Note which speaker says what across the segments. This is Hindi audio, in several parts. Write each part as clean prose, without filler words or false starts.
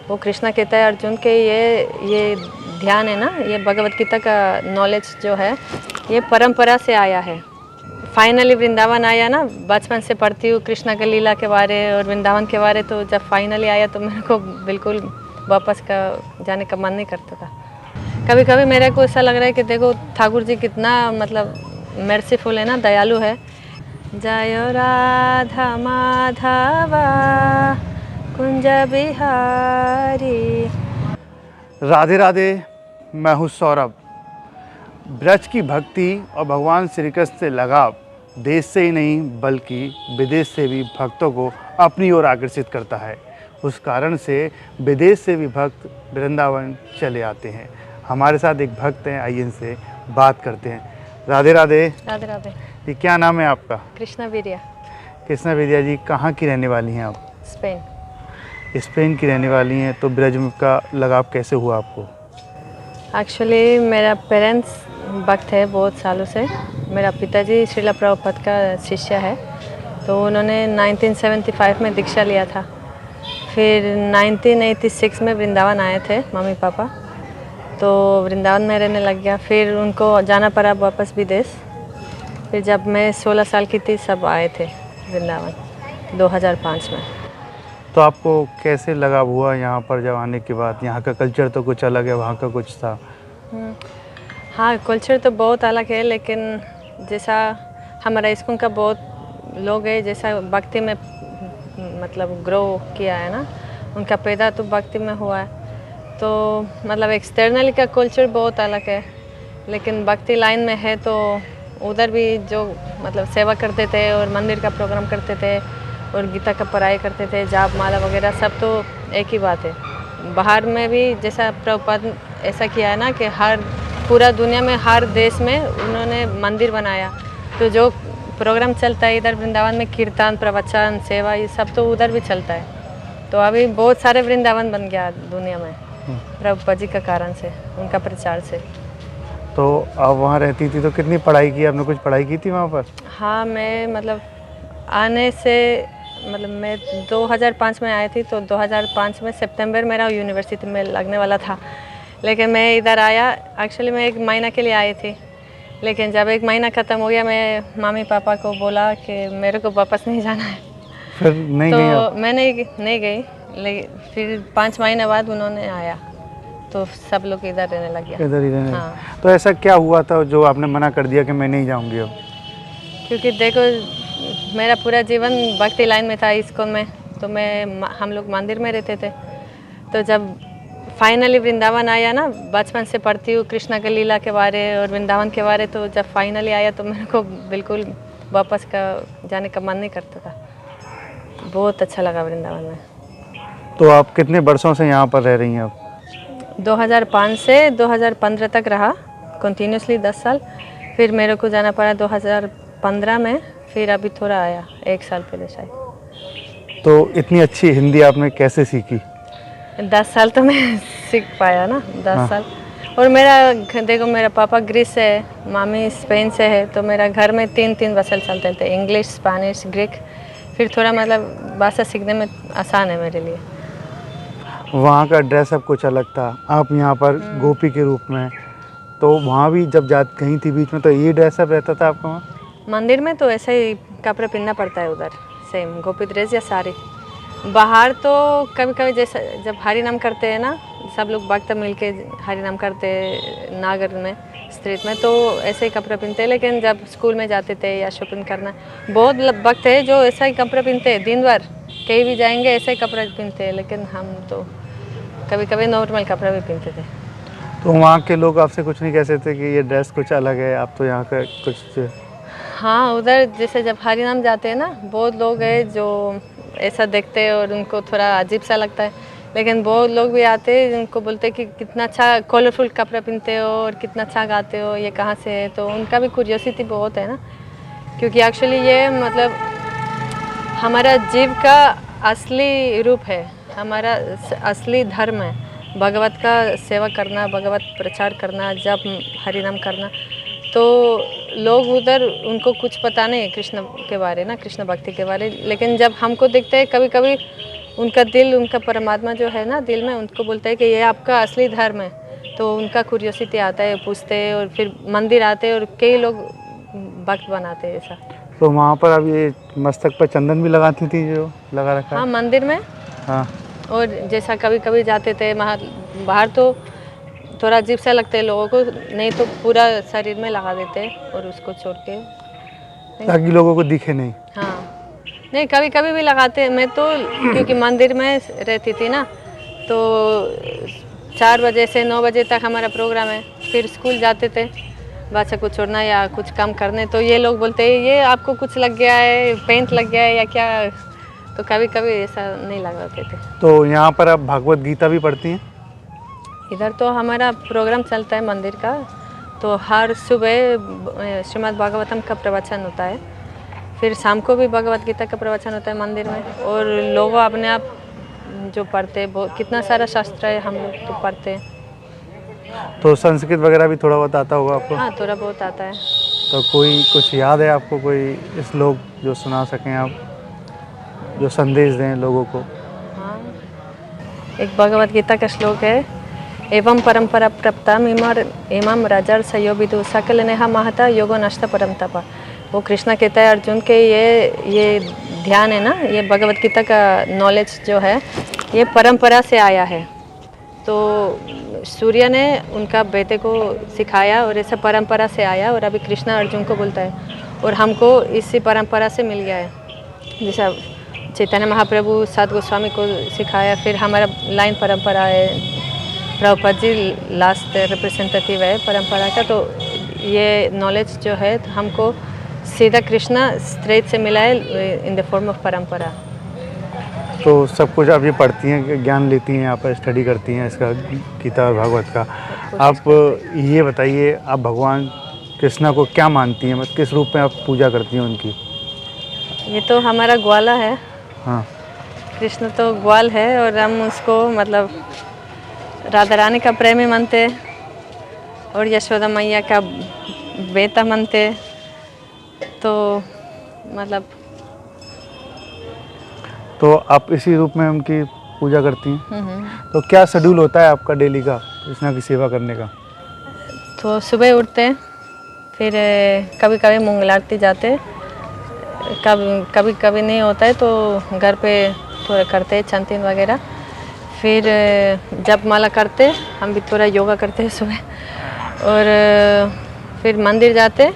Speaker 1: वो कृष्णा कहता है अर्जुन के ये ध्यान है ना, ये भगवत गीता का नॉलेज जो है ये परंपरा से आया है। फाइनली वृंदावन आया ना, बचपन से पढ़ती हूँ कृष्णा के लीला के बारे और वृंदावन के बारे, तो जब फाइनली आया तो मेरे को बिल्कुल वापस का जाने का मन नहीं करता था। कभी कभी मेरे को ऐसा लग रहा है कि देखो ठाकुर जी कितना मतलब मर्सीफुल है ना, दयालु है। जय राधा माधवा कुंज बिहारी।
Speaker 2: राधे राधे। मैं हूँ सौरभ। ब्रज की भक्ति और भगवान श्री कृष्ण से लगाव देश से ही नहीं बल्कि विदेश से भी भक्तों को अपनी ओर आकर्षित करता है। उस कारण से विदेश से भी भक्त वृंदावन चले आते हैं। हमारे साथ एक भक्त हैं, आइए इनसे बात करते हैं। राधे राधे।
Speaker 1: राधे राधे।
Speaker 2: ये क्या नाम है आपका?
Speaker 1: कृष्णा वीरिया।
Speaker 2: कृष्णा विद्या जी, कहाँ की रहने वाली हैं आप?
Speaker 1: स्पेन।
Speaker 2: स्पेन की रहने वाली हैं। तो ब्रज का लगाव कैसे हुआ आपको?
Speaker 1: एक्चुअली मेरा पेरेंट्स भक्त है बहुत सालों से। मेरा पिताजी श्रीला प्रभुपाद का शिष्य है, तो उन्होंने 1975 में दीक्षा लिया था। फिर 1986 में वृंदावन आए थे मम्मी पापा, तो वृंदावन में रहने लग गया। फिर उनको जाना पड़ा वापस विदेश। फिर जब मैं 16 साल की थी सब आए थे वृंदावन 2005 में।
Speaker 2: तो आपको कैसे लगाव हुआ यहाँ पर जब आने के बाद? यहाँ का कल्चर तो कुछ अलग है, वहाँ का कुछ था।
Speaker 1: हाँ, कल्चर तो बहुत अलग है, लेकिन जैसा हमारा स्कूल का बहुत लोग है जैसा भक्ति में मतलब ग्रो किया है ना, उनका पैदा तो भक्ति में हुआ है, तो मतलब एक्सटर्नली का कल्चर बहुत अलग है। लेकिन भक्ति लाइन में है तो उधर भी जो मतलब सेवा करते थे और मंदिर का प्रोग्राम करते थे और गीता का पढ़ाई करते थे, जाप माला वगैरह सब तो एक ही बात है। बाहर में भी जैसा प्रभुपाद ऐसा किया है ना कि हर पूरा दुनिया में हर देश में उन्होंने मंदिर बनाया, तो जो प्रोग्राम चलता है इधर वृंदावन में कीर्तन प्रवचन सेवा ये सब तो उधर भी चलता है। तो अभी बहुत सारे वृंदावन बन गया दुनिया में प्रभुपाद जी का कारण से, उनका प्रचार से।
Speaker 2: तो आप वहाँ रहती थी तो कितनी पढ़ाई की आपने? कुछ पढ़ाई की थी वहाँ पर?
Speaker 1: हाँ, मैं मतलब आने से मतलब मैं 2005 में आई थी, तो 2005 में सितंबर मेरा यूनिवर्सिटी में लगने वाला था। लेकिन मैं इधर आया, एक्चुअली मैं 1 महीना के लिए आई थी, लेकिन जब 1 महीना ख़त्म हो गया मैं मम्मी पापा को बोला कि मेरे को वापस नहीं जाना है।
Speaker 2: फिर नहीं
Speaker 1: तो
Speaker 2: गई आप?
Speaker 1: मैं नहीं गई, लेकिन फिर 5 महीने बाद उन्होंने आया तो सब लोग इधर रहने लग गया।
Speaker 2: इधर ही रहने।
Speaker 1: हाँ।
Speaker 2: तो ऐसा क्या हुआ था जो आपने मना कर दिया कि मैं नहीं जाऊँगी अब?
Speaker 1: क्योंकि देखो मेरा पूरा जीवन भक्ति लाइन में था स्कूल में, तो हम लोग मंदिर में रहते थे। तो जब फाइनली वृंदावन आया ना, बचपन से पढ़ती हूँ कृष्णा के लीला के बारे और वृंदावन के बारे, तो जब फाइनली आया तो मेरे को बिल्कुल वापस का जाने का मन नहीं करता था। बहुत अच्छा लगा वृंदावन में।
Speaker 2: तो आप कितने वर्षों से यहाँ पर रह रही हैं अब?
Speaker 1: 2005 से 2015 तक रहा कंटिन्यूसली 10 साल। फिर मेरे को जाना पड़ा 2015 में, फिर अभी थोड़ा आया 1 साल पहले शायद।
Speaker 2: तो इतनी अच्छी हिंदी आपने कैसे सीखी?
Speaker 1: 10 साल तो मैं सीख पाया ना, 10
Speaker 2: हाँ।
Speaker 1: साल। और मेरा देखो मेरा पापा ग्रीस से है, मामी स्पेन से है, तो मेरा घर में 3 भाषा चलते थे, इंग्लिश स्पेनिश ग्रीक। फिर थोड़ा मतलब भाषा सीखने में आसान है मेरे लिए।
Speaker 2: वहाँ का ड्रेसअप कुछ अलग था, आप यहाँ पर गोपी के रूप में, तो वहाँ भी जब गई थी बीच में तो ये ड्रेसअप रहता था आपका वहाँ?
Speaker 1: मंदिर में तो ऐसे ही कपड़े पहनना पड़ता है उधर, सेम गोपी ड्रेस या साड़ी। बाहर तो कभी कभी जैसा जब हरि नाम करते हैं ना, सब लोग भक्त मिल के हरि नाम करते हैं नागर में स्ट्रीट में, तो ऐसे ही कपड़े पहनते हैं। लेकिन जब स्कूल में जाते थे या शॉपिंग करना, बहुत भक्त है जो ऐसा ही कपड़े पहनते हैं, दिन भर कहीं भी जाएंगे ऐसे ही कपड़े पहनते हैं। लेकिन हम तो कभी कभी नॉर्मल कपड़े भी पहनते थे।
Speaker 2: तो वहाँ के लोग आपसे कुछ नहीं कहते थे कि ये ड्रेस कुछ अलग है, आप तो यहाँ का कुछ?
Speaker 1: हाँ, उधर जैसे जब हरि नाम जाते हैं ना, बहुत लोग हैं जो ऐसा देखते हैं और उनको थोड़ा अजीब सा लगता है। लेकिन बहुत लोग भी आते हैं जिनको बोलते हैं कि कितना अच्छा कलरफुल कपड़ा पहनते हो और कितना अच्छा गाते हो, ये कहाँ से है। तो उनका भी क्यूरियोसिटी बहुत है ना, क्योंकि एक्चुअली ये मतलब हमारा जीव का असली रूप है, हमारा असली धर्म है, भगवत का सेवा करना, भगवत प्रचार करना, जप हरि नाम करना। तो लोग उधर उनको कुछ पता नहीं है कृष्ण के बारे ना, कृष्ण भक्ति के बारे। लेकिन जब हमको देखते हैं कभी कभी उनका दिल, उनका परमात्मा जो है ना दिल में, उनको बोलता है कि ये आपका असली धर्म है। तो उनका क्यूरियोसिटी आता है, पूछते हैं और फिर मंदिर आते हैं और कई लोग भक्त बनाते हैं ऐसा।
Speaker 2: तो वहाँ पर अब ये मस्तक पर चंदन भी लगाती थी जो लगा रखा
Speaker 1: हाँ,
Speaker 2: है?
Speaker 1: मंदिर में।
Speaker 2: हाँ।
Speaker 1: और जैसा कभी कभी जाते थे बाहर तो थोड़ा अजीब सा लगता है लोगों को, नहीं तो पूरा शरीर में लगा देते हैं और उसको छोड़ के।
Speaker 2: ताकि लोगों को दिखे नहीं।
Speaker 1: हाँ, नहीं कभी कभी भी लगाते हैं। मैं तो क्योंकि मंदिर में रहती थी ना, तो 4 बजे से 9 बजे तक हमारा प्रोग्राम है। फिर स्कूल जाते थे बच्चा को छोड़ना या कुछ काम करने, तो ये लोग बोलते हैं ये आपको कुछ लग गया है, पेंट लग गया है या क्या। तो कभी कभी ऐसा नहीं लगाते थे।
Speaker 2: तो यहाँ पर आप भागवत गीता भी पढ़ती हैं?
Speaker 1: इधर तो हमारा प्रोग्राम चलता है मंदिर का, तो हर सुबह श्रीमद् भागवतम का प्रवचन होता है। फिर शाम को भी भगवत गीता का प्रवचन होता है मंदिर में। और लोग अपने आप जो पढ़ते हैं, कितना सारा शास्त्र है, हम लोग तो पढ़ते हैं।
Speaker 2: तो संस्कृत वगैरह भी थोड़ा बहुत आता होगा आपको?
Speaker 1: हाँ, थोड़ा बहुत आता है।
Speaker 2: तो कोई कुछ याद है आपको, कोई श्लोक जो सुना सकें आप, जो संदेश दें लोगों को?
Speaker 1: हाँ, एक भगवत गीता का श्लोक है, एवं परंपरा प्रप्ता इमम राजर सयो विदु सकल नेहा महता योगो नष्ट परम तपा। वो कृष्णा कहता है अर्जुन के ये ध्यान है ना, ये भगवत गीता का नॉलेज जो है ये परंपरा से आया है। तो सूर्य ने उनका बेटे को सिखाया और ऐसा परंपरा से आया, और अभी कृष्णा अर्जुन को बोलता है और हमको इसी परंपरा से मिल गया है। जैसा चैतन्य महाप्रभु सात गोस्वामी को सिखाया, फिर हमारा लाइन परंपरा है, प्रभुपाद जी लास्ट रिप्रेजेंटेटिव है परंपरा का। तो ये नॉलेज जो है हमको सीधा कृष्णा स्ट्रेट से मिला है इन द फॉर्म ऑफ परंपरा।
Speaker 2: तो सब कुछ आप ये पढ़ती हैं, ज्ञान लेती हैं, यहाँ पर स्टडी करती हैं इसका, गीता और भागवत का। आप ये बताइए, आप भगवान कृष्णा को क्या मानती हैं, मतलब किस रूप में आप पूजा करती हैं उनकी?
Speaker 1: ये तो हमारा ग्वाला है।
Speaker 2: हाँ।
Speaker 1: कृष्ण तो ग्वाल है और हम उसको मतलब राधा रानी का प्रेमी मानते और यशोदा मैया का बेटा मानते। तो मतलब
Speaker 2: तो आप इसी रूप में उनकी पूजा करती हैं? तो क्या शेड्यूल होता है आपका डेली का कृष्णा की सेवा करने का?
Speaker 1: तो सुबह उठते हैं, फिर कभी कभी मंगल आरती जाते, कभी कभी नहीं होता है तो घर पे थोड़ा करते हैं चंतीन वगैरह। फिर जब माला करते हम भी थोड़ा योगा करते हैं सुबह। और फिर मंदिर जाते,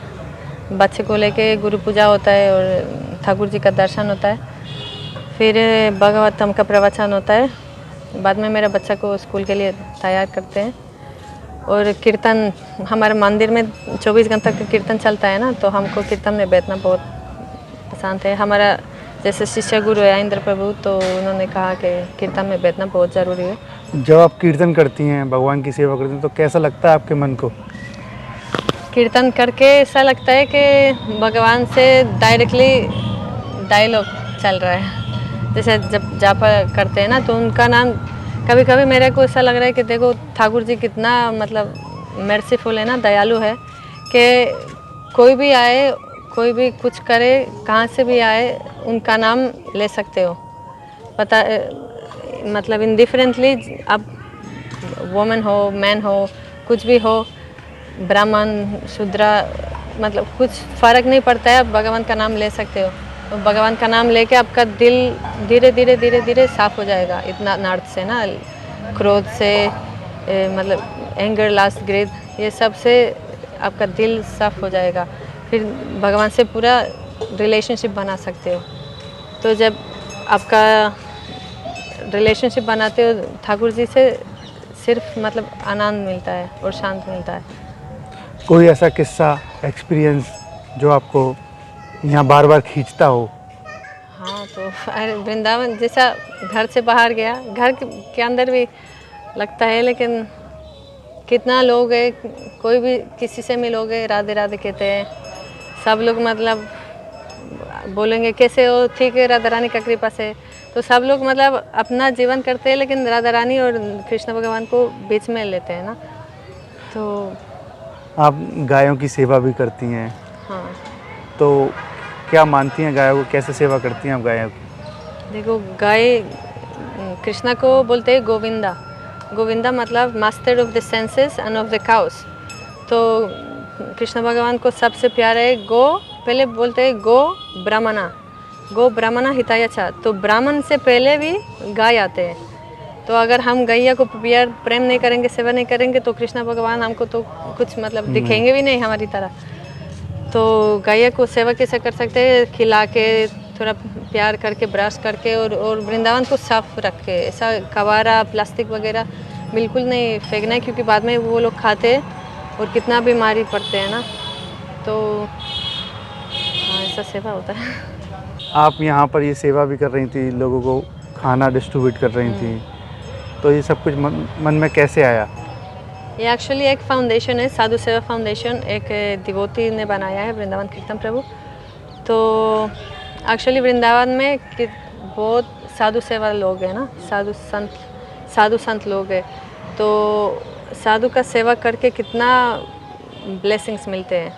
Speaker 1: बच्चे को लेके गुरु पूजा होता है और ठाकुर जी का दर्शन होता है। फिर भागवतम का प्रवचन होता है। बाद में मेरा बच्चा को स्कूल के लिए तैयार करते हैं। और कीर्तन, हमारे मंदिर में 24 घंटा का कीर्तन चलता है ना, तो हमको कीर्तन में बैठना बहुत पसंद है। हमारा जैसे शिष्य गुरु है इंद्र प्रभु, तो उन्होंने कहा कि कीर्तन में बैठना बहुत ज़रूरी है।
Speaker 2: जब आप कीर्तन करती हैं, भगवान की सेवा करती हैं, तो कैसा लगता है आपके मन को?
Speaker 1: कीर्तन करके ऐसा लगता है कि भगवान से डायरेक्टली डायलॉग चल रहा है। जैसे जब जापा करते हैं ना, तो उनका नाम कभी कभी मेरे को ऐसा लग रहा है कि देखो ठाकुर जी कितना मतलब मर्सीफुल है ना, दयालु है, कि कोई भी आए, कोई भी कुछ करे, कहाँ से भी आए, उनका नाम ले सकते हो। पता मतलब इनडिफरेंटली, अब वुमेन हो, मैन हो, कुछ भी हो, ब्राह्मण शूद्र, मतलब कुछ फ़र्क नहीं पड़ता है, आप भगवान का नाम ले सकते हो। तो भगवान का नाम लेके आपका दिल धीरे धीरे धीरे धीरे साफ हो जाएगा। इतना नार्थ से ना, क्रोध से, मतलब एंगर, लास्ट, ग्रेड, ये सब से आपका दिल साफ हो जाएगा। फिर भगवान से पूरा रिलेशनशिप बना सकते हो। तो जब आपका रिलेशनशिप बनाते हो ठाकुर जी से, सिर्फ मतलब आनंद मिलता है और शांत मिलता है।
Speaker 2: कोई ऐसा किस्सा, एक्सपीरियंस जो आपको यहाँ बार बार खींचता हो?
Speaker 1: हाँ, तो वृंदावन जैसा घर से बाहर गया, घर के अंदर भी लगता है, लेकिन कितना लोग है, कोई भी किसी से मिलोगे राधे राधे कहते हैं सब लोग, मतलब बोलेंगे कैसे हो, ठीक है राधा रानी का कृपा से। तो सब लोग मतलब अपना जीवन करते हैं, लेकिन राधा रानी और कृष्ण भगवान को बीच में लेते हैं ना। तो
Speaker 2: आप गायों की सेवा भी करती हैं?
Speaker 1: हाँ।
Speaker 2: तो क्या मानती हैं गायों को, कैसे सेवा करती हैं आप गायों की?
Speaker 1: देखो, गाय कृष्णा को बोलते हैं गोविंदा। गोविंदा मतलब master of the senses end of the cows. तो कृष्ण भगवान को सबसे प्यारा है गो, पहले बोलते हैं गो ब्राह्मणा हिताय च। तो ब्राह्मण से पहले भी गाय आते हैं। तो अगर हम गैया को प्यार प्रेम नहीं करेंगे, सेवा नहीं करेंगे, तो कृष्ण भगवान हमको तो कुछ मतलब दिखेंगे भी नहीं हमारी तरह। तो गैया को सेवा कैसे कर सकते हैं? खिला के, थोड़ा प्यार करके, ब्रश करके, और वृंदावन को साफ रख के। ऐसा कबारा प्लास्टिक वगैरह बिल्कुल नहीं फेंकना है, क्योंकि बाद में वो लोग खाते हैं और कितना बीमारी पड़ते हैं ना। तो हाँ, ऐसा सेवा होता है।
Speaker 2: आप यहाँ पर ये सेवा भी कर रही थी, लोगों को खाना डिस्ट्रीब्यूट कर रही थी, तो ये सब कुछ मन में कैसे आया?
Speaker 1: ये एक्चुअली एक फाउंडेशन है, साधु सेवा फाउंडेशन, एक डिवोटी ने बनाया है, वृंदावन कीर्तन प्रभु। तो एक्चुअली वृंदावन में बहुत साधु सेवा लोग हैं ना, साधु संत लोग हैं। तो साधु का सेवा करके कितना ब्लेसिंग्स मिलते हैं।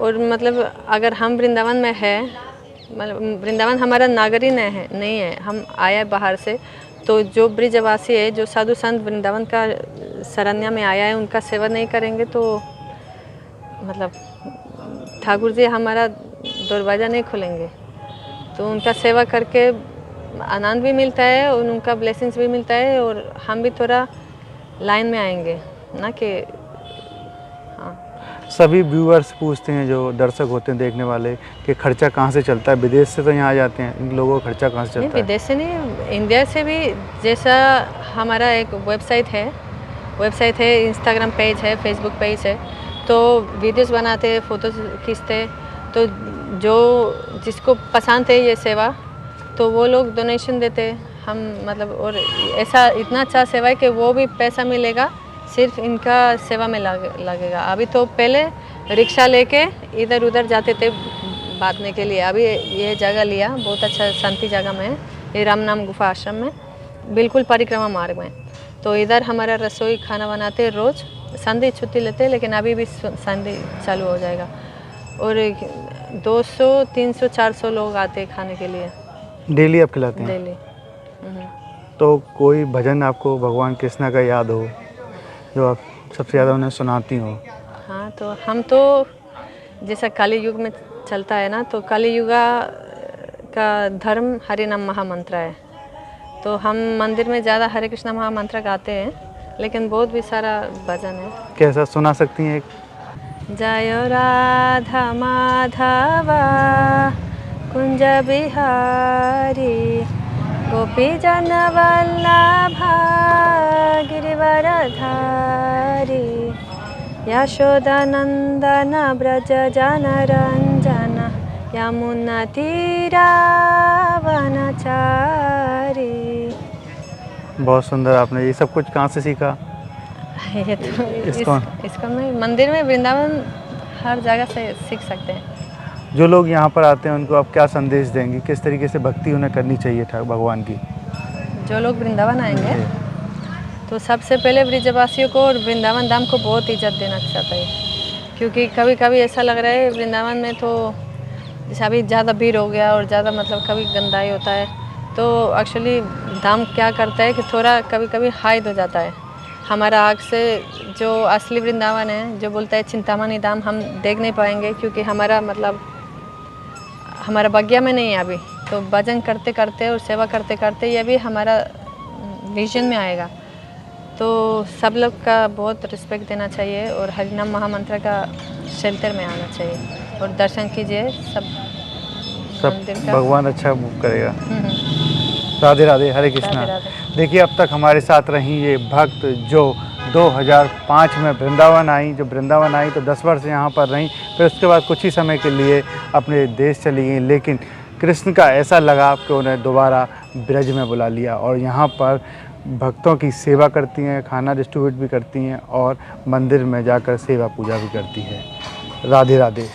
Speaker 1: और मतलब अगर हम वृंदावन में है, मतलब वृंदावन हमारा नागरी नहीं है, हम आए बाहर से। तो जो ब्रिजवासी है, जो साधु संत वृंदावन का शरण्या में आया है, उनका सेवा नहीं करेंगे तो मतलब ठाकुर जी हमारा दरवाज़ा नहीं खोलेंगे। तो उनका सेवा करके आनंद भी मिलता है और उनका ब्लेसिंग्स भी मिलता है, और हम भी थोड़ा लाइन में आएंगे ना कि हाँ।
Speaker 2: सभी व्यूअर्स पूछते हैं, जो दर्शक होते हैं देखने वाले, कि खर्चा कहाँ से चलता है? विदेश से तो यहाँ आ जाते हैं, इन लोगों का खर्चा कहाँ से चलता है?
Speaker 1: विदेश से नहीं, इंडिया से भी। जैसा हमारा एक वेबसाइट है, इंस्टाग्राम पेज है, फेसबुक पेज है। तो वीडियोस बनाते हैं, फ़ोटोज़ खींचते, तो जो जिसको पसंद है ये सेवा, तो वो लोग डोनेशन देते हम मतलब। और ऐसा इतना अच्छा सेवा है कि वो भी पैसा मिलेगा, सिर्फ इनका सेवा में लगेगा। अभी तो पहले रिक्शा लेके इधर उधर जाते थे बांटने के लिए। अभी ये जगह लिया, बहुत अच्छा शांति जगह में है, ये राम नाम गुफा आश्रम में, बिल्कुल परिक्रमा मार्ग में। तो इधर हमारा रसोई खाना बनाते रोज़, संडे छुट्टी लेते, लेकिन अभी भी संडे चालू हो जाएगा। और 200, 300, 400 लोग आते हैं खाने के लिए।
Speaker 2: डेली आप खिलाते हैं?
Speaker 1: डेली।
Speaker 2: तो कोई भजन आपको भगवान कृष्णा का याद हो, जो आप सबसे ज़्यादा उन्हें सुनाती हो?
Speaker 1: हाँ, तो हम तो जैसा काली युग में चलता है ना, तो काली युगा का धर्म हरि नाम महामंत्र है। तो हम मंदिर में ज़्यादा हरे कृष्णा महामंत्र गाते हैं, लेकिन बहुत भी सारा भजन है।
Speaker 2: कैसा सुना सकती हैं एक?
Speaker 1: जय राधा माधवा कुंज बिहारी, गोपी जन वल्लभा गिरिवरधारी, यशोदानंदन ब्रज जन रंजन, यमुना तीरा वनचारी।
Speaker 2: बहुत सुंदर। आपने ये सब कुछ कहाँ से सीखा?
Speaker 1: ये तो इसको मैं मंदिर में, वृंदावन हर जगह से सीख सकते हैं।
Speaker 2: जो लोग यहाँ पर आते हैं उनको आप क्या संदेश देंगी? किस तरीके से भक्ति उन्हें करनी चाहिए था भगवान की?
Speaker 1: जो लोग वृंदावन आएंगे तो सबसे पहले ब्रिजवासियों को और वृंदावन धाम को बहुत इज्जत देना चाहता है, क्योंकि कभी कभी ऐसा लग रहा है वृंदावन में तो जैसे अभी ज़्यादा भीड़ हो गया और ज़्यादा मतलब कभी गंदाई होता है। तो एक्चुअली धाम क्या करता है कि थोड़ा कभी कभी हाइड हो जाता है हमारा आँख से। जो असली वृंदावन है, जो बोलता है चिंतामणि धाम, हम देख नहीं पाएंगे, क्योंकि हमारा मतलब हमारा बगिया में नहीं है अभी। तो भजन करते करते और सेवा करते करते ये भी हमारा विजन में आएगा। तो सब लोग का बहुत रिस्पेक्ट देना चाहिए और हरिनाम महामंत्र का शेल्टर में आना चाहिए और दर्शन कीजिए। सब
Speaker 2: भगवान अच्छा करेगा। राधे राधे, हरे कृष्णा।
Speaker 1: राधे राधे।
Speaker 2: देखिए, अब तक हमारे साथ रही ये भक्त जो 2005 में वृंदावन आई, तो 10 वर्ष यहाँ पर रहीं, फिर उसके बाद कुछ ही समय के लिए अपने देश चली गई। लेकिन कृष्ण का ऐसा लगाव कि उन्हें दोबारा ब्रज में बुला लिया और यहाँ पर भक्तों की सेवा करती हैं, खाना डिस्ट्रीब्यूट भी करती हैं और मंदिर में जाकर सेवा पूजा भी करती है। राधे राधे।